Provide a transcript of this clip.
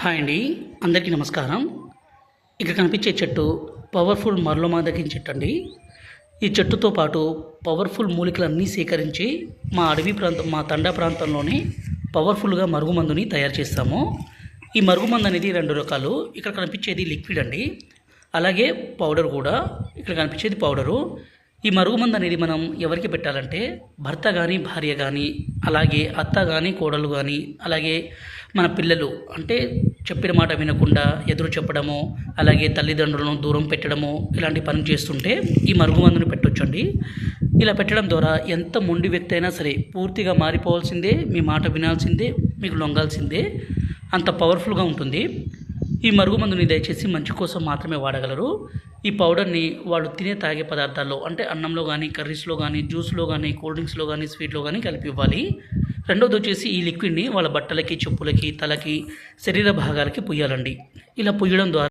Hi అండి. అందరికీ నమస్కారం. ఇక్కడ కనిపించే చెట్టు పవర్ఫుల్ మరలోమాదగిన చెట్టు అండి. ఈ చెట్టుతో పాటు పవర్ఫుల్ మూలికలన్నీ సేకరించి మా తండా ప్రాంతంలోనే పవర్ఫుల్గా మరుగుమందుని తయారు చేస్తాము. ఈ మరుగుమందు అనేది 2 రకాలు. ఇక్కడ కనిపించేది లిక్విడ్ అండి, అలాగే పౌడర్ కూడా. ఇక్కడ కనిపించేది పౌడరు. ఈ మరుగుమందు అనేది మనం ఎవరికి పెట్టాలంటే భర్త కానీ, భార్య కానీ, అలాగే అత్త కానీ, కోడలు కానీ, అలాగే మన పిల్లలు అంటే చెప్పిన మాట వినకుండా ఎదురు చెప్పడము, అలాగే తల్లిదండ్రులను దూరం పెట్టడము, ఇలాంటి పని చేస్తుంటే ఈ మరుగుమందుని పెట్టొచ్చండి. ఇలా పెట్టడం ద్వారా ఎంత మొండి వ్యక్తి అయినా సరే పూర్తిగా మారిపోవాల్సిందే, మీ మాట వినాల్సిందే, మీకు లొంగాల్సిందే. అంత పవర్ఫుల్గా ఉంటుంది. ఈ మరుగుమందుని దయచేసి మంచి కోసం మాత్రమే వాడగలరు. ఈ పౌడర్ని వాళ్ళు తాగే పదార్థాల్లో అంటే అన్నంలో కానీ, కర్రీస్లో కానీ, జ్యూస్లో కానీ, కూల్ డ్రింక్స్లో కానీ, స్వీట్లో కానీ కలిపి ఇవ్వాలి. రెండోది వచ్చేసి ఈ లిక్విడ్ని వాళ్ళ బట్టలకి, చెప్పులకి, తలకి, శరీర భాగాలకి పుయ్యాలండి. ఇలా పుయ్యడం ద్వారా